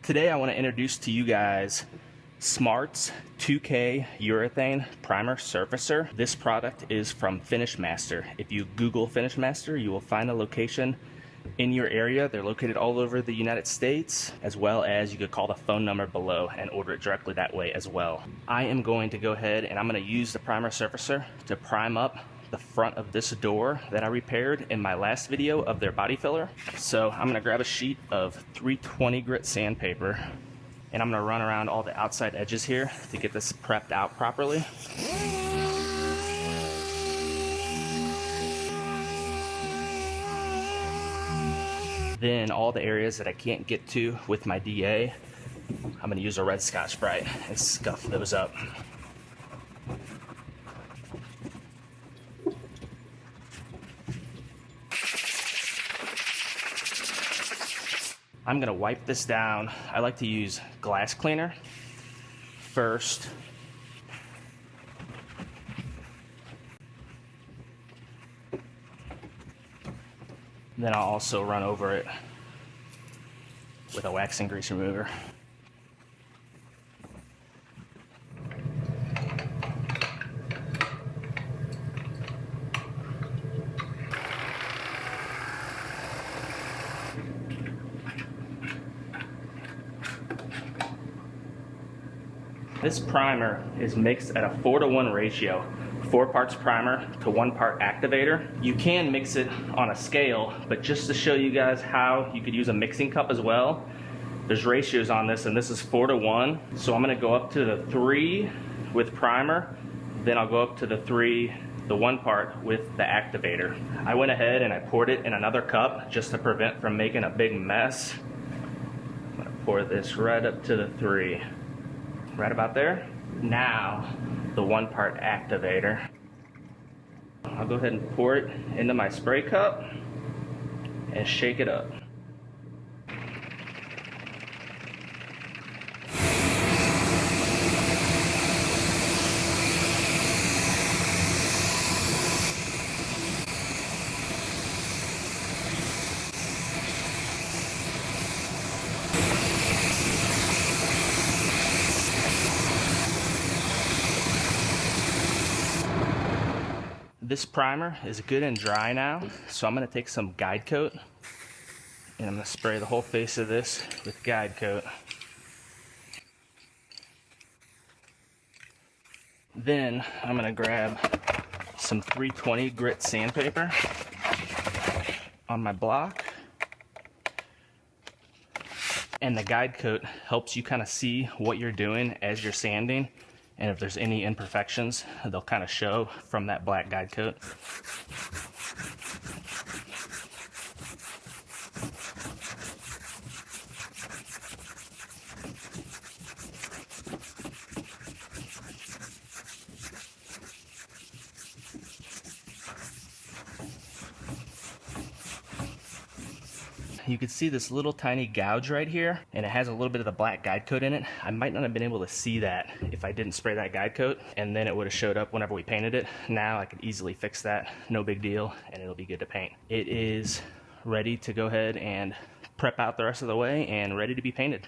Today I want to introduce to you guys Smart's 2K Urethane Primer Surfacer. This product is from Finish Master. If you Google Finish Master, you will find a location in your area. They're located all over the United States, as well as you could call the phone number below and order it directly that way as well. I am going to go ahead and I'm going to use the Primer Surfacer to prime up the front of this door that I repaired in my last video of their body filler. So I'm going to grab a sheet of 320 grit sandpaper and I'm going to run around all the outside edges here to get this prepped out properly. Then all the areas that I can't get to with my DA, I'm going to use a red Scotch-Brite and scuff those up. I'm going to wipe this down. I like to use glass cleaner first. Then I'll also run over it with a wax and grease remover. This primer is mixed at a 4-to-1 ratio. 4 parts primer to 1 part activator. You can mix it on a scale, but just to show you guys how you could use a mixing cup as well, there's ratios on this, and this is 4-to-1. So I'm going to go up to the 3 with primer, then I'll go up to the 3, the 1 part with the activator. I went ahead and I poured it in another cup just to prevent from making a big mess. I'm going to pour this right up to the 3. Right about there. Now, the 1 part activator. I'll go ahead and pour it into my spray cup and shake it up. This primer is good and dry now, so I'm going to take some guide coat and I'm going to spray the whole face of this with guide coat. Then I'm going to grab some 320 grit sandpaper on my block, and the guide coat helps you kind of see what you're doing as you're sanding. And if there's any imperfections, they'll kind of show from that black guide coat. You can see this little tiny gouge right here, and it has a little bit of the black guide coat in it. I might not have been able to see that if I didn't spray that guide coat, and then it would have showed up whenever we painted it. Now I could easily fix that, no big deal, and it'll be good to paint. It is ready to go ahead and prep out the rest of the way and ready to be painted.